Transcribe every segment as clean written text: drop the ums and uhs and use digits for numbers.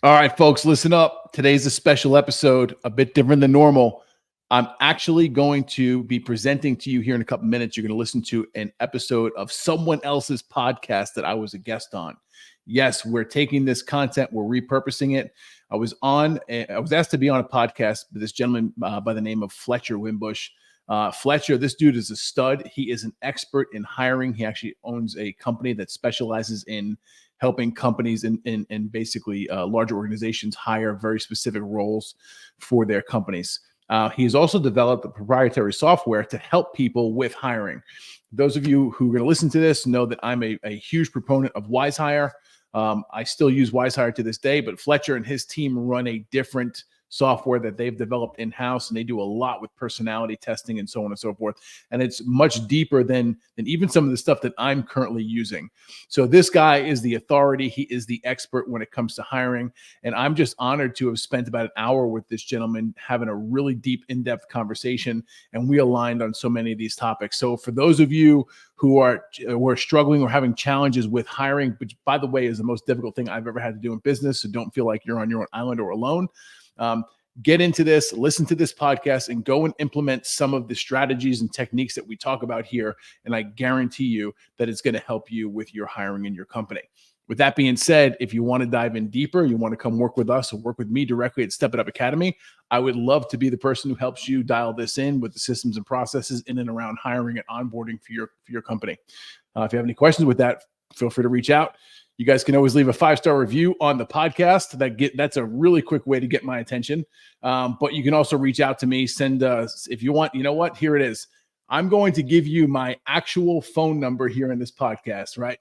All right, folks, listen up. Today's a special episode, a bit different than normal. I'm actually going to be presenting to you here in a couple minutes. You're going to listen to an episode of someone else's podcast that I was a guest on. Yes, we're taking this content, we're repurposing it. I was asked to be on a podcast with this gentleman by the name of Fletcher Wimbush. Fletcher, this dude is a stud. He is an expert in hiring. He actually owns a company that specializes in helping companies and basically larger organizations hire very specific roles for their companies. He's also developed a proprietary software to help people with hiring. Those of you who are going to listen to this know that I'm a huge proponent of WiseHire. I still use WiseHire to this day, but Fletcher and his team run a different software that they've developed in-house, and they do a lot with personality testing and so on and so forth. And it's much deeper than even some of the stuff that I'm currently using. So this guy is the authority. He is the expert when it comes to hiring. And I'm just honored to have spent about an hour with this gentleman having a really deep, in-depth conversation. And we aligned on so many of these topics. So for those of you who are struggling or having challenges with hiring, which by the way is the most difficult thing I've ever had to do in business, so don't feel like you're on your own island or alone. Get into this, listen to this podcast, and go and implement some of the strategies and techniques that we talk about here. And I guarantee you that it's going to help you with your hiring in your company. With that being said, if you want to dive in deeper, you want to come work with us or work with me directly at Step It Up Academy, I would love to be the person who helps you dial this in with the systems and processes in and around hiring and onboarding for your company. If you have any questions with that, feel free to reach out. You guys can always leave a 5-star review on the podcast. That's a really quick way to get my attention. But you can also reach out to me. Send if you want. You know what? Here it is. I'm going to give you my actual phone number here in this podcast. Right?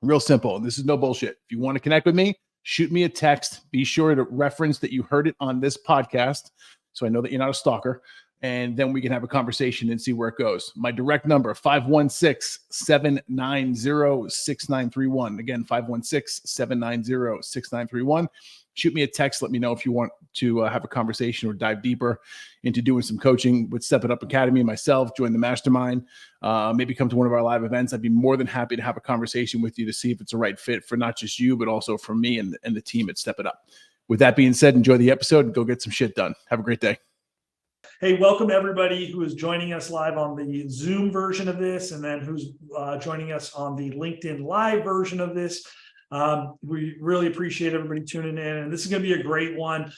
Real simple. This is no bullshit. If you want to connect with me, shoot me a text. Be sure to reference that you heard it on this podcast, so I know that you're not a stalker. And then we can have a conversation and see where it goes. My direct number, 516-790-6931. Again, 516-790-6931. Shoot me a text. Let me know if you want to have a conversation or dive deeper into doing some coaching with Step It Up Academy and myself, join the mastermind, maybe come to one of our live events. I'd be more than happy to have a conversation with you to see if it's a right fit for not just you, but also for me and the team at Step It Up. With that being said, enjoy the episode and go get some shit done. Have a great day. Hey, welcome everybody who is joining us live on the Zoom version of this, and then who's joining us on the LinkedIn Live version of this. We really appreciate everybody tuning in, and this is going to be a great one.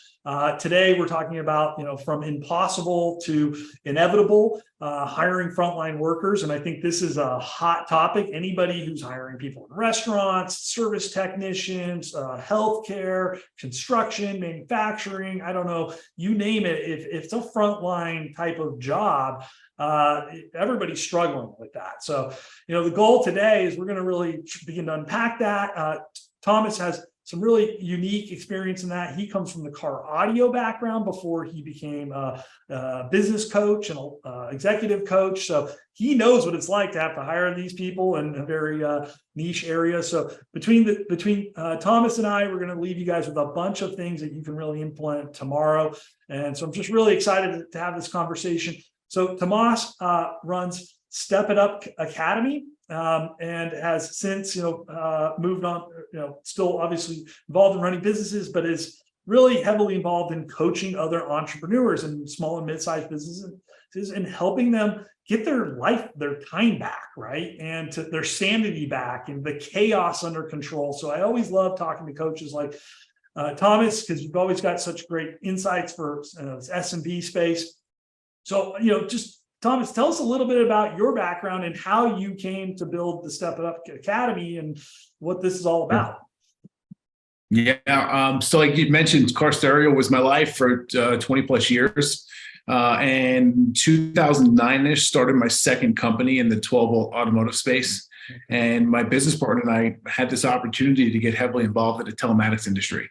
Today, we're talking about, from impossible to inevitable, hiring frontline workers. And I think this is a hot topic. Anybody who's hiring people in restaurants, service technicians, healthcare, construction, manufacturing, I don't know, you name it. If it's a frontline type of job, everybody's struggling with that. So, the goal today is we're going to really begin to unpack that. Tomas has some really unique experience in that. He comes from the car audio background before he became a business coach and executive coach. So he knows what it's like to have to hire these people in a very niche area. So between Tomas and I, we're going to leave you guys with a bunch of things that you can really implement tomorrow. And so I'm just really excited to have this conversation. So Tomas runs Step It Up Academy. And has since, moved on, still obviously involved in running businesses, but is really heavily involved in coaching other entrepreneurs and small and mid-sized businesses and helping them get their time back, right? And to their sanity back and the chaos under control. So I always love talking to coaches like Tomas, because you've always got such great insights for this S&B space. So, just Tomas, tell us a little bit about your background and how you came to build the Step It Up Academy and what this is all about. Yeah. So like you mentioned, car stereo was my life for 20 plus years. And 2009-ish started my second company in the 12-volt automotive space. And my business partner and I had this opportunity to get heavily involved in the telematics industry.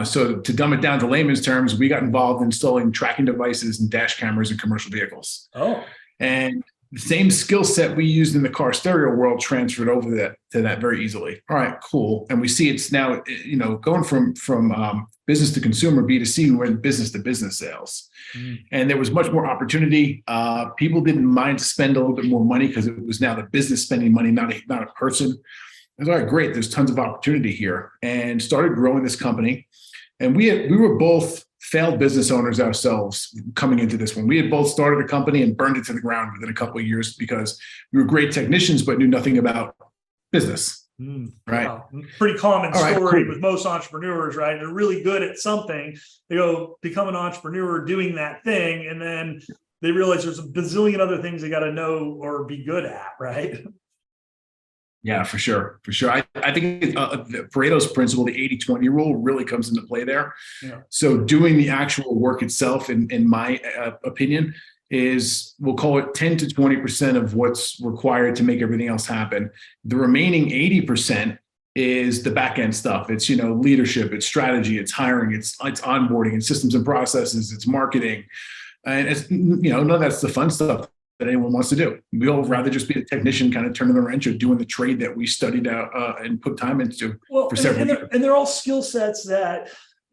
So to dumb it down to layman's terms, we got involved in installing tracking devices and dash cameras in commercial vehicles. Oh, and the same skill set we used in the car stereo world transferred over to that very easily. All right, cool. And we see it's now, going from business to consumer, B2C, we're in business to business sales. And there was much more opportunity. People didn't mind to spend a little bit more money because it was now the business spending money, not a person. I was all right, great. There's tons of opportunity here, and started growing this company. And we were both failed business owners ourselves coming into this one. We had both started a company and burned it to the ground within a couple of years because we were great technicians, but knew nothing about business. Right. Wow. Pretty common story cool. with most entrepreneurs, right? They're really good at something. They go become an entrepreneur doing that thing, and then they realize there's a bazillion other things they got to know or be good at, right? Yeah, for sure. For sure. I think Pareto's principle, the 80-20 rule, really comes into play there. Yeah. So doing the actual work itself, in my opinion, is, we'll call it 10 to 20% of what's required to make everything else happen. The remaining 80% is the back end stuff. It's, leadership, it's strategy, it's hiring, it's onboarding, and systems and processes, it's marketing. And it's, none of that's the fun stuff that anyone wants to do. We all rather just be a technician, kind of turning the wrench or doing the trade that we studied out and put time into for several years. And they're all skill sets that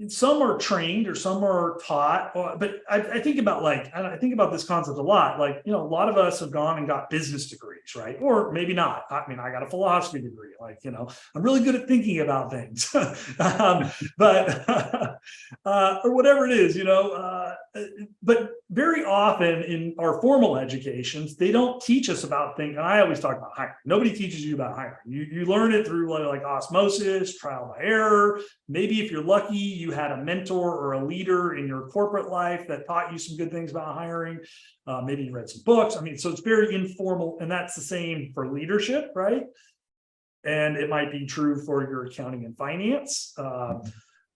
some are trained or some are taught. But I think about I think about this concept a lot. Like, a lot of us have gone and got business degrees, right? Or maybe not. I mean, I got a philosophy degree. I'm really good at thinking about things, but or whatever it is, but very often in our formal educations, they don't teach us about things. And I always talk about hiring. Nobody teaches you about hiring. You learn it through like osmosis, trial by error. Maybe if you're lucky, you had a mentor or a leader in your corporate life that taught you some good things about hiring. Maybe you read some books. I mean, so it's very informal, and that's the same for leadership, right? And it might be true for your accounting and finance.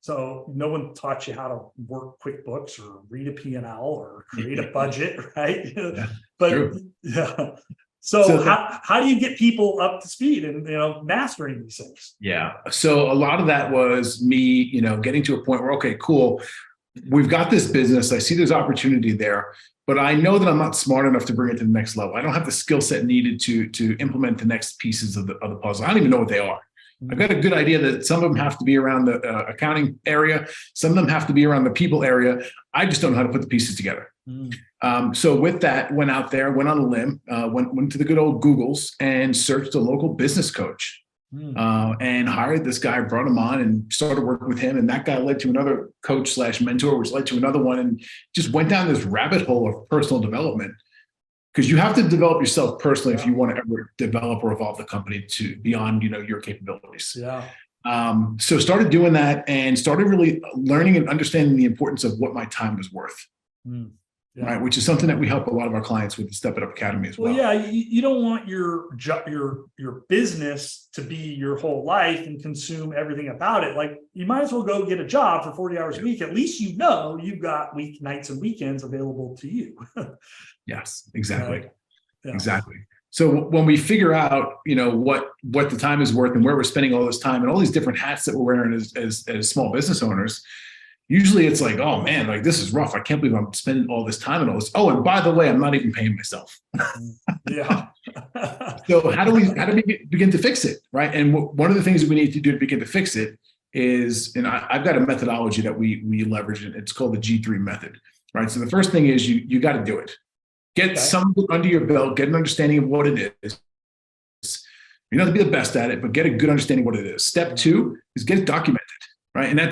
So no one taught you how to work QuickBooks or read a P&L or create a budget, right? Yeah, but true. yeah. So how do you get people up to speed and mastering these things? Yeah. So a lot of that was me, getting to a point where, okay, cool, we've got this business. I see there's opportunity there, but I know that I'm not smart enough to bring it to the next level. I don't have the skill set needed to implement the next pieces of the puzzle. I don't even know what they are. I've got a good idea that some of them have to be around the accounting area. Some of them have to be around the people area. I just don't know how to put the pieces together. So with that, went out there, went on a limb, went to the good old Googles and searched a local business coach and hired this guy, brought him on and started working with him. And that guy led to another coach / mentor, which led to another one, and just went down this rabbit hole of personal development. Because you have to develop yourself personally if you want to ever develop or evolve the company to beyond, your capabilities. Yeah. So started doing that and started really learning and understanding the importance of what my time was worth. Yeah. Right, which is something that we help a lot of our clients with the Step It Up Academy as well. Well, yeah, you don't want your business to be your whole life and consume everything about it. Like, you might as well go get a job for 40 hours a week. At least you've got weeknights and weekends available to you. Yes, exactly. Right. Yeah. Exactly. So when we figure out, what the time is worth and where we're spending all this time and all these different hats that we're wearing as small business owners, usually it's like, oh man, like this is rough. I can't believe I'm spending all this time and all this. Oh, and by the way, I'm not even paying myself. Yeah. So how do we begin to fix it, right? And one of the things that we need to do to begin to fix it is, and I've got a methodology that we leverage, and it's called the G3 method, right? So the first thing is you got to do it. Get something under your belt, get an understanding of what it is. You don't have to be the best at it, but get a good understanding of what it is. Step 2 is get it documented, right? And that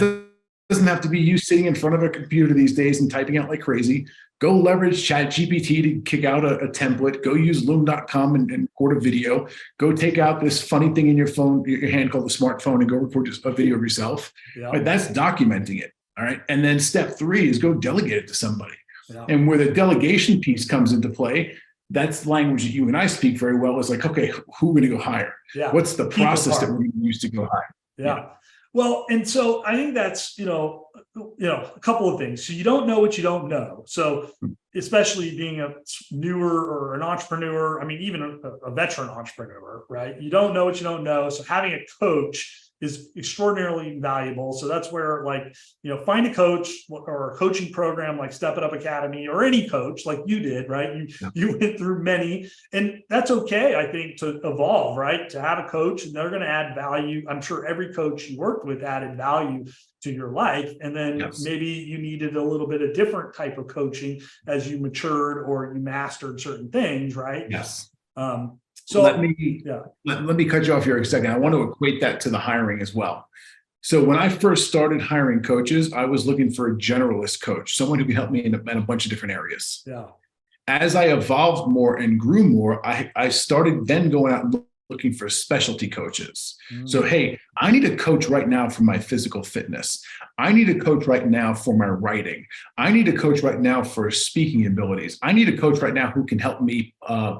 doesn't have to be you sitting in front of a computer these days and typing out like crazy. Go leverage ChatGPT to kick out a template. Go use loom.com and record a video. Go take out this funny thing in your phone, your hand called the smartphone, and go record just a video of yourself. Yeah. Right? That's documenting it. All right. And then step 3 is go delegate it to somebody. Yeah. And where the delegation piece comes into play, that's the language that you and I speak very well. Is like, okay, who are we going to go hire? Yeah. What's the process that we're going to use to go hire? Yeah. Well, and so I think that's, a couple of things. So you don't know what you don't know. So especially being a newer or an entrepreneur, I mean, even a veteran entrepreneur, right? You don't know what you don't know. So having a coach is extraordinarily valuable. So that's where, find a coach or a coaching program like Step It Up Academy, or any coach like you did, right? You went through many, and that's okay, I think, to evolve, right? To have a coach, and they're going to add value. I'm sure every coach you worked with added value to your life. And then maybe you needed a little bit of different type of coaching as you matured or you mastered certain things, right? Yes. So let me yeah. let me cut you off here a second. I want to equate that to the hiring as well. So when I first started hiring coaches, I was looking for a generalist coach, someone who could help me in a bunch of different areas. Yeah. As I evolved more and grew more, I started then going out and looking for specialty coaches. So, hey, I need a coach right now for my physical fitness. I need a coach right now for my writing. I need a coach right now for speaking abilities. I need a coach right now who can help me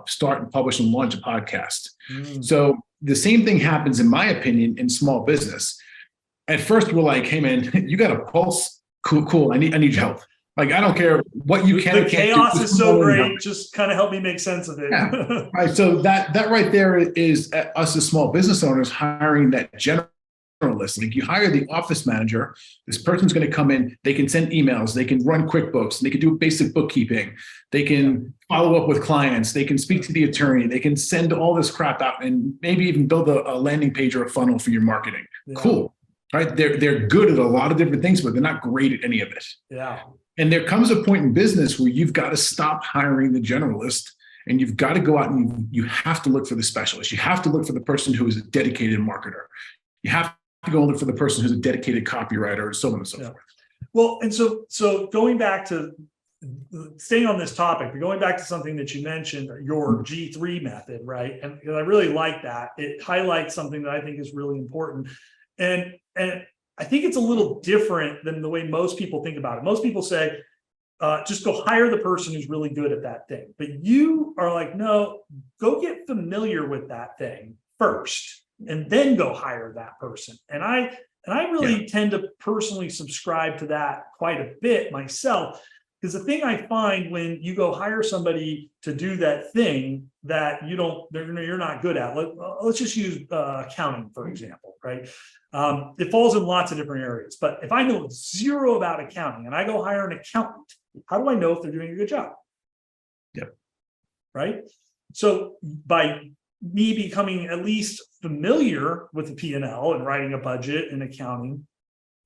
start and publish and launch a podcast. So the same thing happens, in my opinion, in small business. At first, we're like, hey, man, you got a pulse? Cool. I need your help. Like, I don't care what you can. The chaos is so great. Just kind of help me make sense of it. Yeah. Right. So that right there is us as small business owners hiring that generalist. Like, you hire the office manager. This person's going to come in. They can send emails. They can run QuickBooks. They can do basic bookkeeping. They can follow up with clients. They can speak to the attorney. They can send all this crap out and maybe even build a landing page or a funnel for your marketing. Yeah. Cool. Right. They're good at a lot of different things, but they're not great at any of it. Yeah. And there comes a point in business where you've got to stop hiring the generalist, and you've got to go out and you have to look for the specialist. You have to look for the person who is a dedicated marketer. You have to go look for the person who's a dedicated copywriter, and so on and so forth. Well, and so going back to staying on this topic, but going back to something that you mentioned, your G3 method, right? And I really like that. It highlights something that I think is really important. And I think it's a little different than the way most people think about it. Most people say, just go hire the person who's really good at that thing. But you are like, no, go get familiar with that thing first, and then go hire that person. And I really tend to personally subscribe to that quite a bit myself, because the thing I find when you go hire somebody to do that thing that you're not good at, let's just use accounting, for example, right? It falls in lots of different areas, but if I know zero about accounting and I go hire an accountant, how do I know if they're doing a good job? Yep. Right. So by me becoming at least familiar with the P&L and writing a budget and accounting,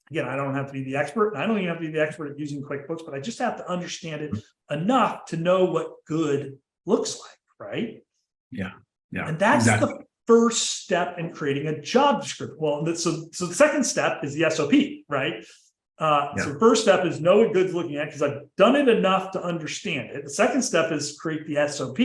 again, I don't have to be the expert. I don't even have to be the expert at using QuickBooks, but I just have to understand it enough to know what good looks like, right? Yeah. And that's the first step in creating a job description. Well, so the second step is the SOP, right? So the first step is know what good's looking at, because I've done it enough to understand it. The second step is create the SOP.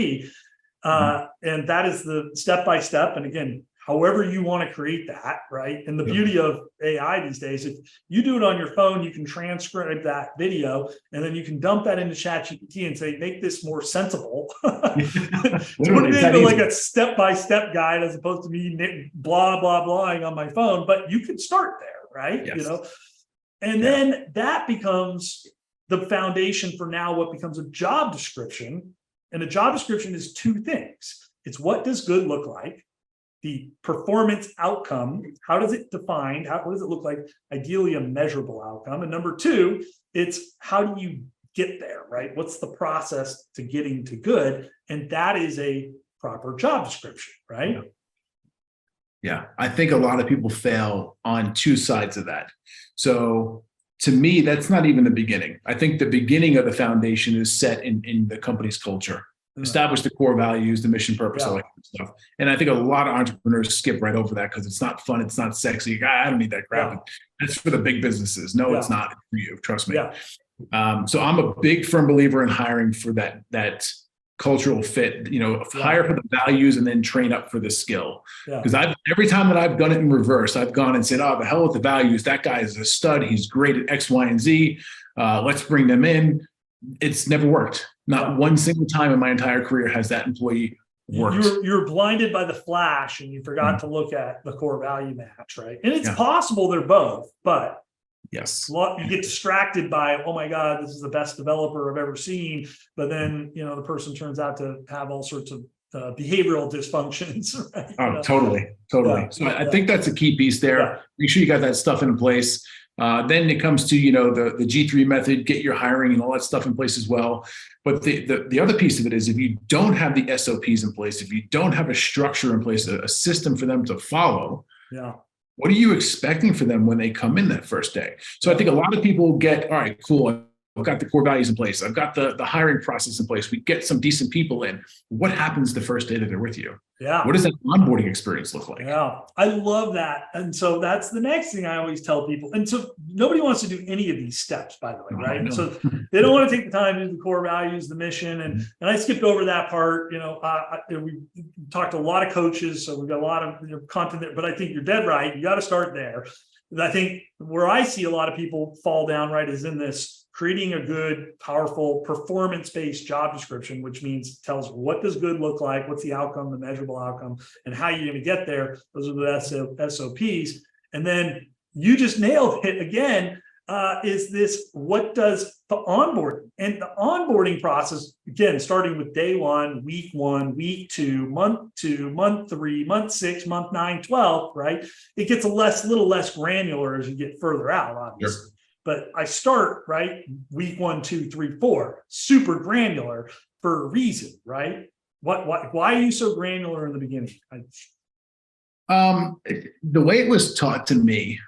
And that is the step-by-step. And again, however you want to create that, right? And the beauty of AI these days, if you do it on your phone, you can transcribe that video, and then you can dump that into ChatGPT and say, make this more sensible. Put it into like a step-by-step guide as opposed to me blah, blah, blahing on my phone. But you can start there, right? Yes. You know, and then that becomes the foundation for now what becomes a job description. And a job description is two things. It's what does good look like? The performance outcome, how does it define? What does it look like? Ideally, a measurable outcome. And number two, it's how do you get there, right? What's the process to getting to good? And that is a proper job description, right? Yeah, I think a lot of people fail on two sides of that. So to me, that's not even the beginning. I think the beginning of the foundation is set in the company's culture. Establish the core values, the mission, purpose, all that kind of stuff. And I think a lot of entrepreneurs skip right over that because it's not fun. It's not sexy. I don't need that crap. That's for the big businesses. No, it's not for you. Trust me. So I'm a big firm believer in hiring for that cultural fit, hire for the values and then train up for the skill. Because every time that I've done it in reverse, I've gone and said, oh, the hell with the values. That guy is a stud. He's great at X, Y, and Z. Let's bring them in. It's never worked. Not one single time in my entire career has that employee worked. You're blinded by the flash and you forgot to look at the core value match, right? And it's possible they're both, but you get distracted by, oh my God, this is the best developer I've ever seen. But then, the person turns out to have all sorts of behavioral dysfunctions. Right? Oh, totally. So I think that's a key piece there. Make sure you got that stuff in place. Then it comes to, the G3 method, get your hiring and all that stuff in place as well. But the other piece of it is if you don't have the SOPs in place, if you don't have a structure in place, a system for them to follow, what are you expecting for them when they come in that first day? So I think a lot of people get, all right, cool. I've got the core values in place. I've got the hiring process in place. We get some decent people in. What happens the first day that they're with you? Yeah. What does that onboarding experience look like? Yeah, I love that. And so that's the next thing I always tell people. And so nobody wants to do any of these steps, by the way, right? No. So they don't want to take the time to do the core values, the mission. And I skipped over that part. We talked to a lot of coaches, so we've got a lot of content there, but I think you're dead right. You got to start there. And I think where I see a lot of people fall down, right, is in this creating a good, powerful, performance-based job description, which means tells what does good look like, what's the outcome, the measurable outcome, and how you're going to get there. Those are the SOPs. And then you just nailed it again, is this, what does the onboarding? And the onboarding process, again, starting with day 1, week 1, week 2, month 3, month 6, month 9, 12, right? It gets a little less granular as you get further out, obviously. Sure. But I start, right, week 1, 2, 3, 4, super granular for a reason, right? Why are you so granular in the beginning? The way it was taught to me,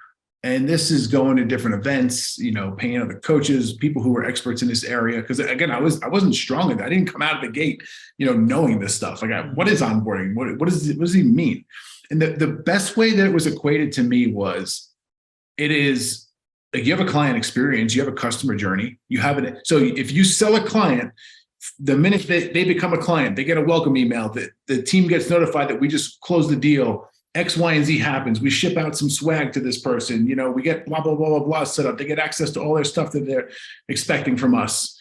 and this is going to different events, paying other coaches, people who were experts in this area. Because again, I wasn't strong in that. I didn't come out of the gate, knowing this stuff. Like, what is onboarding? What does it even mean? And the best way that it was equated to me was, it is, like, you have a client experience, you have a customer journey, you have it. So if you sell a client, the minute they become a client, they get a welcome email, that the team gets notified that we just closed the deal, X, Y, and Z happens. We ship out some swag to this person, we get blah, blah, blah, blah, blah set up. They get access to all their stuff that they're expecting from us.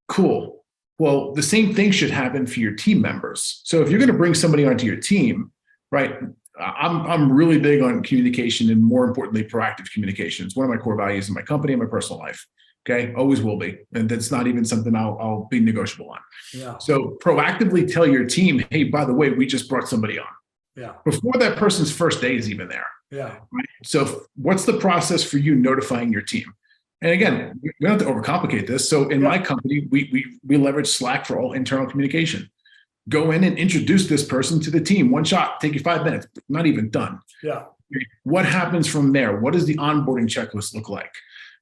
Cool. Well, the same thing should happen for your team members. So if you're going to bring somebody onto your team, right? I'm really big on communication, and more importantly, proactive communication. It's one of my core values in my company and my personal life. Okay. Always will be. And that's not even something I'll be negotiable on. Yeah. So proactively tell your team, hey, by the way, we just brought somebody on. Yeah. Before that person's first day is even there. Yeah. Right? So what's the process for you notifying your team? And again, we don't have to overcomplicate this. So in my company, we leverage Slack for all internal communication. Go in and introduce this person to the team. One shot, take you 5 minutes, not even done. Yeah. What happens from there? What does the onboarding checklist look like?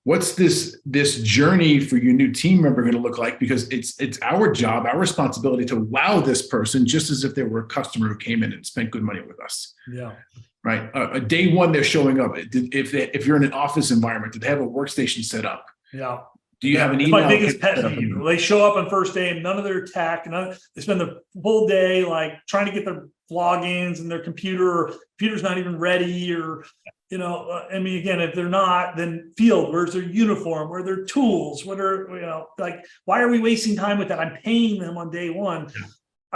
What's this journey for your new team member going to look like? Because it's our job, our responsibility to wow this person just as if they were a customer who came in and spent good money with us. Yeah. Right. Day 1, they're showing up. If you're in an office environment, did they have a workstation set up? Yeah. Do you have an email? My biggest pet peeve. They show up on first day and none of their tech, and they spend the whole day like trying to get their logins, and their computer's not even ready, or again, if they're not, then field, where's their uniform, where are their tools, what are why are we wasting time with that? I'm paying them on day 1. Yeah.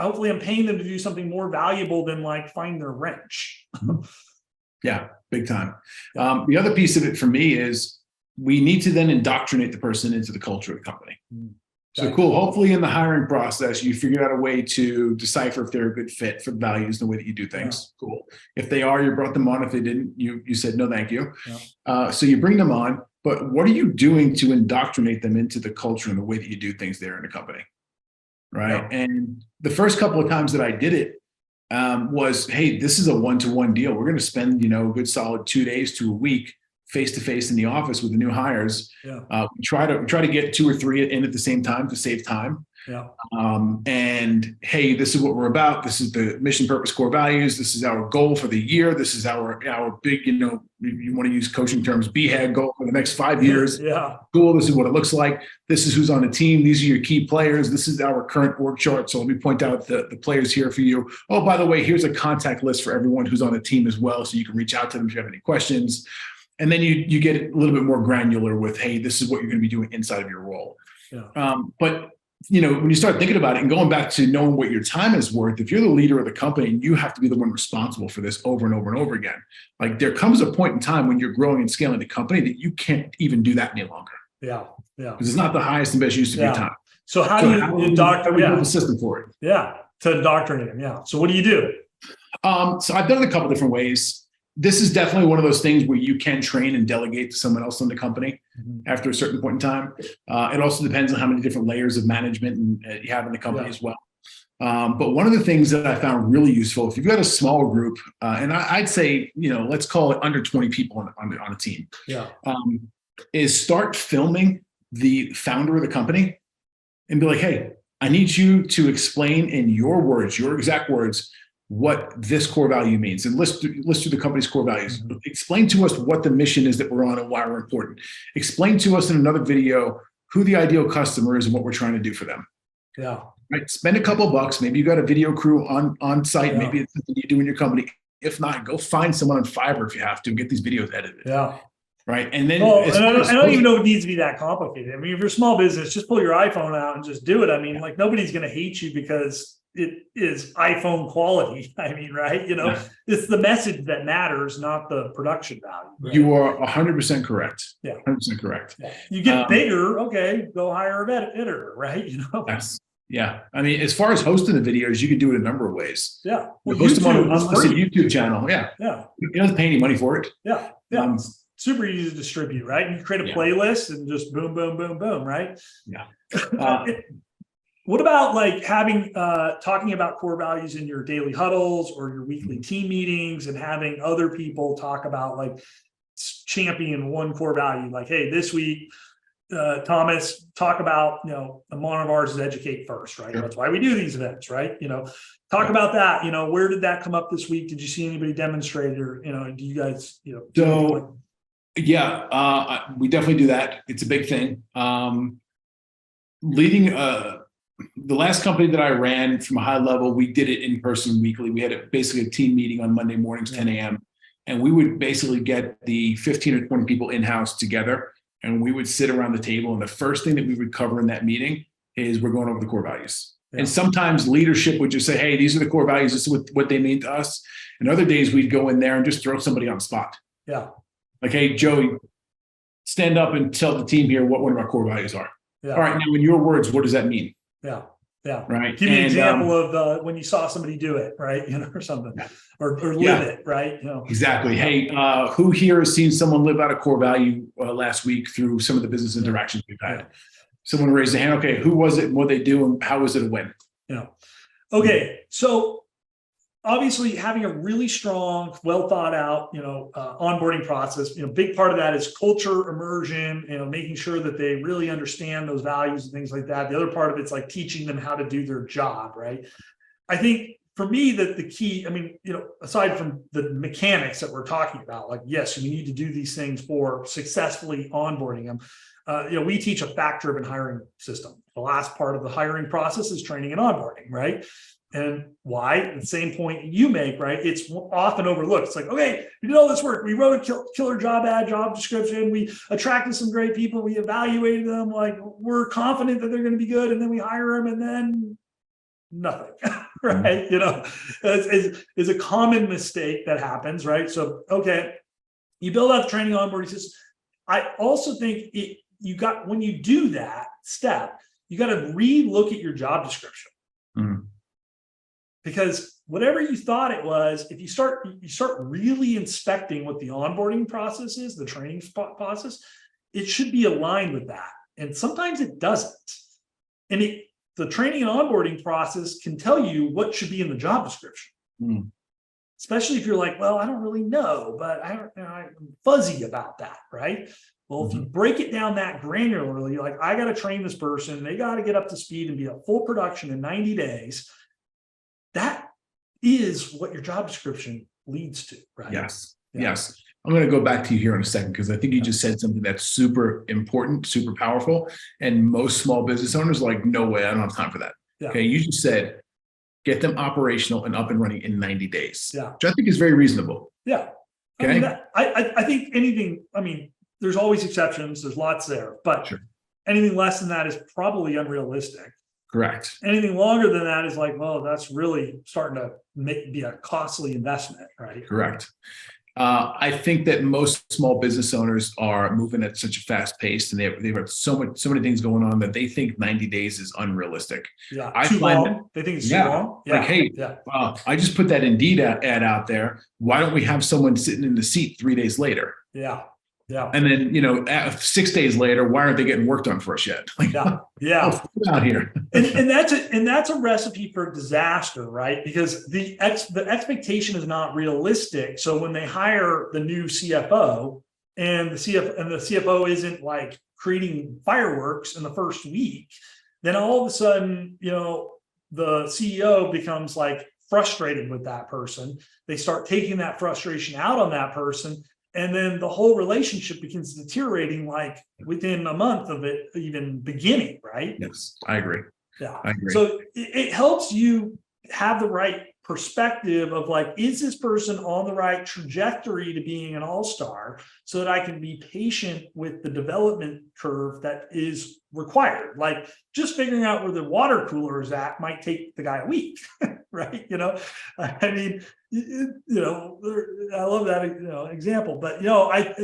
Hopefully I'm paying them to do something more valuable than like find their wrench. Yeah, big time. The other piece of it for me is, we need to then indoctrinate the person into the culture of the company. So cool. Hopefully in the hiring process, you figured out a way to decipher if they're a good fit for the values and the way that you do things. Yeah. Cool. If they are, you brought them on. If they didn't, you said, no, thank you. Yeah. So you bring them on, but what are you doing to indoctrinate them into the culture and the way that you do things there in the company? Right. Yeah. And the first couple of times that I did it was, hey, this is a one-to-one deal. We're going to spend, a good solid 2 days to a week face-to-face in the office with the new hires. Yeah. We try to get 2 or 3 in at the same time to save time. Yeah. And hey, this is what we're about. This is the mission, purpose, core values. This is our goal for the year. This is our big, you want to use coaching terms, BHAG goal for the next 5 years. Yeah. Cool. This is what it looks like. This is who's on the team. These are your key players. This is our current org chart. So let me point out the players here for you. Oh, by the way, here's a contact list for everyone who's on the team as well. So you can reach out to them if you have any questions. And then you get a little bit more granular with, hey, this is what you're going to be doing inside of your role. Yeah. But when you start thinking about it and going back to knowing what your time is worth, if you're the leader of the company, you have to be the one responsible for this over and over and over again. Like, there comes a point in time when you're growing and scaling the company that you can't even do that any longer. Yeah. Yeah. Because it's not the highest and best use of your time. So how do you indoctrinate? Build a system for it. Yeah. To indoctrinate them. Yeah. So what do you do? So I've done it a couple different ways. This is definitely one of those things where you can train and delegate to someone else in the company after a certain point in time. It also depends on how many different layers of management you have in the company as well. But one of the things that I found really useful, if you've got a small group, and I'd say, let's call it under 20 people on a team, is start filming the founder of the company and be like, hey, I need you to explain in your words, your exact words, what this core value means, and list through the company's core values. Mm-hmm. Explain to us what the mission is that we're on and why we're important. Explain to us in another video who the ideal customer is and what we're trying to do for them. Yeah. Right. Spend a couple of bucks. Maybe you got a video crew on site. Yeah. Maybe it's something you do in your company. If not, go find someone on Fiverr if you have to, and get these videos edited. Yeah. Right. And then I don't even know if it needs to be that complicated. I mean, if you're a small business, just pull your iPhone out and just do it. I mean, like, nobody's going to hate you because it is iPhone quality. I mean, right. It's the message that matters, not the production value. Right? You are 100% correct. Yeah. 100% correct. Yeah. You get bigger. Okay. Go hire an editor. Right. Yes. Yeah. I mean, as far as hosting the videos, you could do it a number of ways. Yeah. Well, host them on a YouTube channel. Yeah. Yeah. You don't pay any money for it. Yeah. Yeah. Super easy to distribute, right? You create a playlist and just boom, boom, boom, boom, right? Yeah. What about like having talking about core values in your daily huddles or your weekly team meetings, and having other people talk about like champion one core value? Like, hey, this week, Thomas, talk about, one of ours is educate first, right? Sure. That's why we do these events, right? Talk about that. Where did that come up this week? Did you see anybody demonstrate, or do you guys, So yeah, we definitely do that. It's a big thing. Leading the last company that I ran from a high level, we did it in person weekly. We had basically a team meeting on Monday mornings, 10 a.m. And we would basically get the 15 or 20 people in-house together, and we would sit around the table. And the first thing that we would cover in that meeting is we're going over the core values. Yeah. And sometimes leadership would just say, hey, these are the core values. This is what they mean to us. And other days we'd go in there and just throw somebody on the spot. Yeah. Like, hey, Joey, stand up and tell the team here what one of our core values are. Yeah. All right. Now, in your words, what does that mean? Yeah. Yeah. Right. Give me an example of when you saw somebody do it, right? Or something, or live it, right? Exactly. Hey, who here has seen someone live out a core value last week through some of the business interactions we've had? Someone raised their hand. Okay. Who was it? What they do? And how was it a win? Okay. So obviously having a really strong, well thought out, onboarding process, big part of that is culture immersion, making sure that they really understand those values and things like that. The other part of it's like teaching them how to do their job, right? I think for me that the key, aside from the mechanics that we're talking about, like, yes, you need to do these things for successfully onboarding them. We teach a fact-driven hiring system. The last part of the hiring process is training and onboarding, right? And why? The same point you make, right? It's often overlooked. It's like, okay, we did all this work. We wrote a killer job description. We attracted some great people. We evaluated them. Like, we're confident that they're going to be good. And then we hire them, and then nothing, right? Is a common mistake that happens, right? So, okay, you build out the training onboarding system. I also think when you do that step, you got to re-look at your job description. Mm-hmm. Because whatever you thought it was, if you start really inspecting what the onboarding process is, the training process, it should be aligned with that. And sometimes it doesn't. And the training and onboarding process can tell you what should be in the job description. Mm. Especially if you're like, well, I don't really know, but I'm fuzzy about that, right? Well, if you break it down that granularly, like, I got to train this person, they got to get up to speed and be at full production in 90 days. That is what your job description leads to, right? Yes. Yeah. Yes. I'm going to go back to you here in a second, because I think you just said something that's super important, super powerful. And most small business owners are like, no way, I don't have time for that. Yeah. Okay. You just said, get them operational and up and running in 90 days. Yeah. Which I think is very reasonable. Yeah. Okay. I think anything, there's always exceptions. There's lots there, but anything less than that is probably unrealistic. Correct. Anything longer than that is like, well, that's really starting to be a costly investment, right? Correct. I think that most small business owners are moving at such a fast pace, and they've got so many things going on that they think 90 days is unrealistic. Yeah, too long. They think it's too long. Yeah. Like, hey, I just put that Indeed ad out there. Why don't we have someone sitting in the seat 3 days later? Yeah. Yeah. And then, 6 days later, why aren't they getting work done for us yet? Like, out here. and that's a recipe for disaster, right? Because the expectation is not realistic. So when they hire the new CFO, and the CFO isn't like creating fireworks in the first week, then all of a sudden, the CEO becomes like frustrated with that person. They start taking that frustration out on that person. And then the whole relationship begins deteriorating like within a month of it even beginning, right? Yes, I agree. Yeah. I agree. So it helps you have the right perspective of like, is this person on the right trajectory to being an all-star, so that I can be patient with the development curve that is required. Like just figuring out where the water cooler is at might take the guy a week, right? I mean, I love that example, but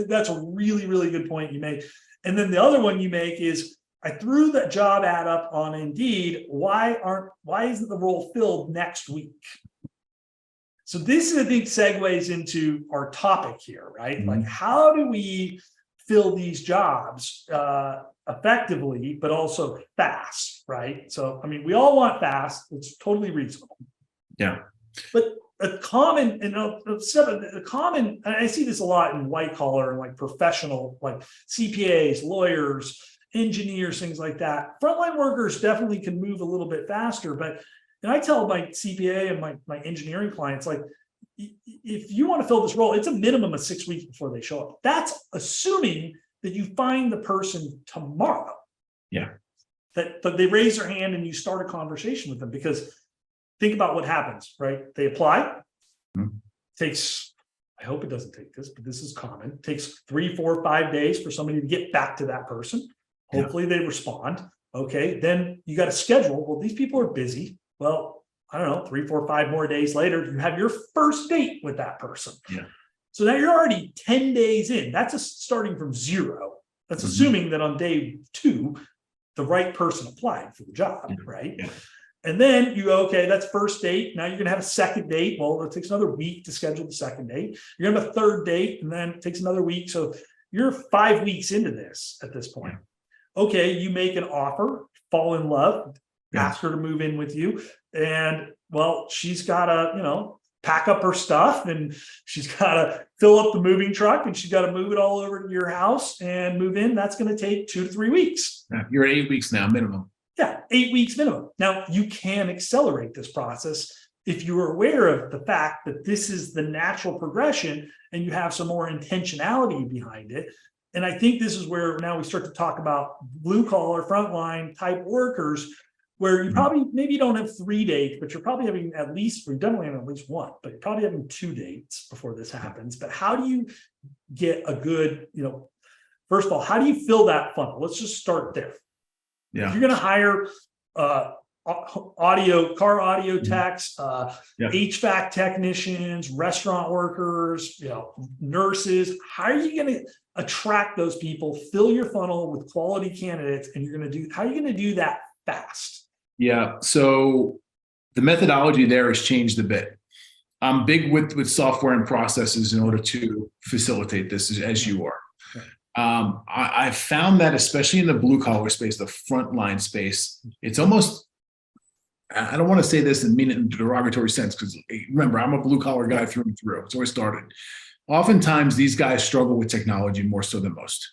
that's a really, really good point you make. And then the other one you make is, I threw that job ad up on Indeed. Why isn't the role filled next week? So this, I think, segues into our topic here, right? Mm-hmm. Like, how do we fill these jobs effectively, but also fast, right? So, I mean, we all want fast. It's totally reasonable. Yeah. But a common, and I see this a lot in white collar and like professional, like CPAs, lawyers, engineers, things like that. Frontline workers definitely can move a little bit faster, but I tell my CPA and my engineering clients, like, if you want to fill this role, it's a minimum of 6 weeks before they show up. That's assuming that you find the person tomorrow. Yeah. That they raise their hand and you start a conversation with them, because think about what happens, right? They apply, takes, I hope it doesn't take this, but this is common. Takes 3, 4, 5 days for somebody to get back to that person. Hopefully they respond. Okay. Then you got to schedule. Well, these people are busy. Well, I don't know, 3, 4, 5 more days later, you have your first date with that person. Yeah. So now you're already 10 days in. That's starting from zero. That's assuming that on day 2, the right person applied for the job, right? Yeah. And then you go, okay, that's first date. Now you're going to have a second date. Well, it takes another week to schedule the second date. You're going to have a third date, and then it takes another week. So you're 5 weeks into this at this point. Okay, you make an offer, fall in love, ask her to move in with you. And well, she's got to, pack up her stuff, and she's got to fill up the moving truck, and she's got to move it all over to your house and move in. That's going to take 2 to 3 weeks. Yeah, you're at 8 weeks now, minimum. Yeah, 8 weeks minimum. Now you can accelerate this process if you are aware of the fact that this is the natural progression and you have some more intentionality behind it. And I think this is where now we start to talk about blue collar, frontline type workers, where you probably maybe don't have 3 dates, but you're probably having we're definitely having at least 1, but you're probably having 2 dates before this happens. But how do you get a good, first of all, how do you fill that funnel? Let's just start there. Yeah. If you're going to hire car audio techs, HVAC technicians, restaurant workers, nurses, how are you going to attract those people, fill your funnel with quality candidates, and how are you going to do that fast? Yeah. So the methodology there has changed a bit. I'm big with software and processes in order to facilitate this, as you are. I found that especially in the blue collar space, the frontline space, it's almost, I don't want to say this and mean it in a derogatory sense, because remember, I'm a blue collar guy through and through. It's where I started. Oftentimes these guys struggle with technology more so than most.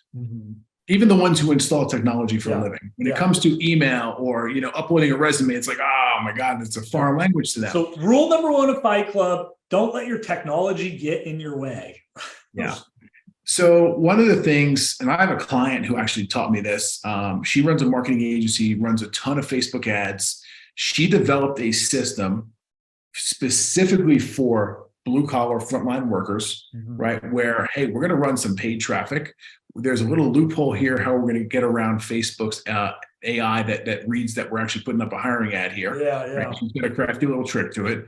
Even the ones who install technology for a living. When it comes to email or uploading a resume, it's like, oh my God, it's a foreign language to them. So rule number 1 of Fight Club: don't let your technology get in your way. Yeah. So one of the things, and I have a client who actually taught me this. She runs a marketing agency, runs a ton of Facebook ads. She developed a system specifically for blue collar frontline workers, right? Where, hey, we're going to run some paid traffic. There's a little loophole here how we're going to get around Facebook's AI that reads that we're actually putting up a hiring ad here. Right? She's got a crafty little trick to it.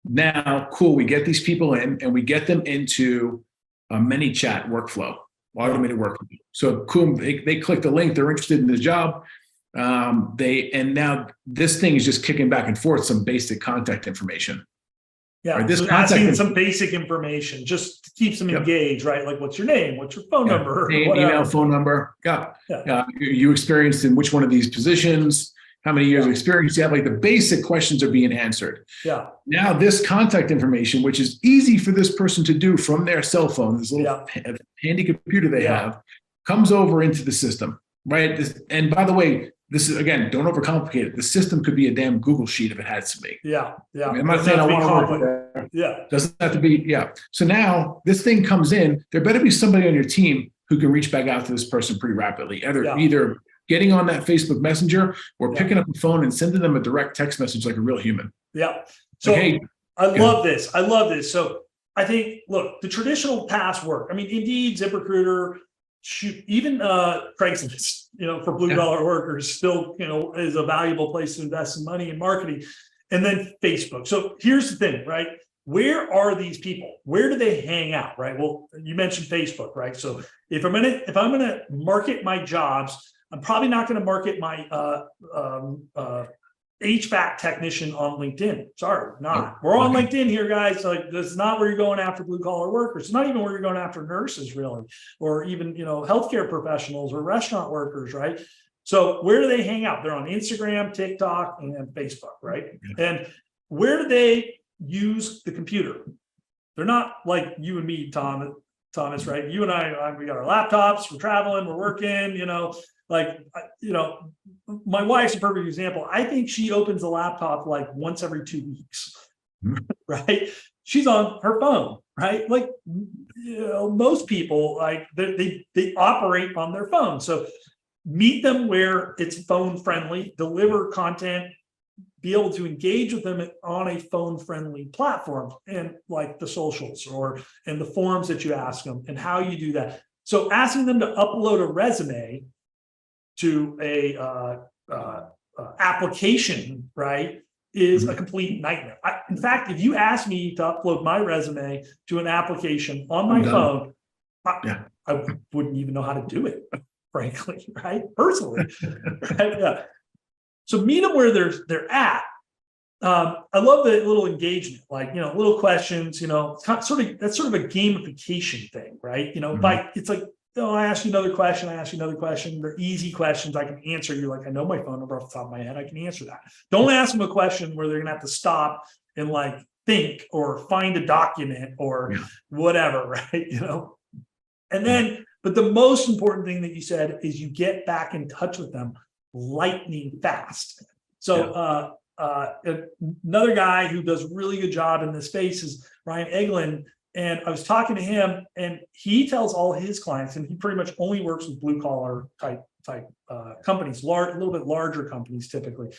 Now, cool, we get these people in and we get them into a ManyChat workflow, automated workflow. So cool, they click the link, they're interested in the job. And now this thing is just kicking back and forth some basic contact information. Yeah, right? This so asking some basic information just to keep them engaged, right? Like, what's your name? What's your phone number? Name, email, phone number. You experienced in which one of these positions? how many years of experience you have. Like the basic questions are being answered. Yeah. Now this contact information, which is easy for this person to do from their cell phone, this little handy computer they have, comes over into the system, right? And by the way, this is, again, don't overcomplicate it. The system could be a damn Google sheet if it has to be. Yeah. Yeah. I mean, I'm not saying I want to work there. Yeah. Doesn't have to be. Yeah. So now this thing comes in, there better be somebody on your team who can reach back out to this person pretty rapidly. Either getting on that Facebook Messenger or picking up the phone and sending them a direct text message like a real human. Yeah. So like, hey, I love this. I love this. So I think, look, the traditional paths work. I mean, Indeed, ZipRecruiter, even Craigslist, for blue collar workers still, is a valuable place to invest in money and marketing. And then Facebook. So here's the thing, right? Where are these people? Where do they hang out, right? Well, you mentioned Facebook, right? So if I'm gonna market my jobs, I'm probably not going to market my HVAC technician on LinkedIn. Sorry, not. We're on LinkedIn here, guys. Like, this is not where you're going after blue collar workers. It's not even where you're going after nurses, really, or even healthcare professionals or restaurant workers, right? So where do they hang out? They're on Instagram, TikTok, and Facebook, right? And where do they use the computer? They're not like you and me, Thomas, right? You and I, we got our laptops, we're traveling, we're working, my wife's a perfect example. I think she opens a laptop like once every 2 weeks, right? She's on her phone, right? Like, most people, like they operate on their phone. So meet them where it's phone friendly, deliver content, be able to engage with them on a phone friendly platform, and like the socials and the forums that you ask them and how you do that. So asking them to upload a resume to a application, right, is a complete nightmare. In fact, if you ask me to upload my resume to an application on my phone, I wouldn't even know how to do it, frankly, right? Personally, right? Yeah. So meet them where they're at. I love the little engagement, like, little questions, that's sort of a gamification thing, right? It's like, I ask you another question. They're easy questions. I can answer you. Like, I know my phone number off the top of my head. I can answer that. Don't ask them a question where they're going to have to stop and like think or find a document or whatever, right? And then, but the most important thing that you said is you get back in touch with them lightning fast. So, another guy who does a really good job in this space is Ryan Eglin. And I was talking to him, and he tells all his clients, and he pretty much only works with blue collar type companies, a little bit larger companies typically.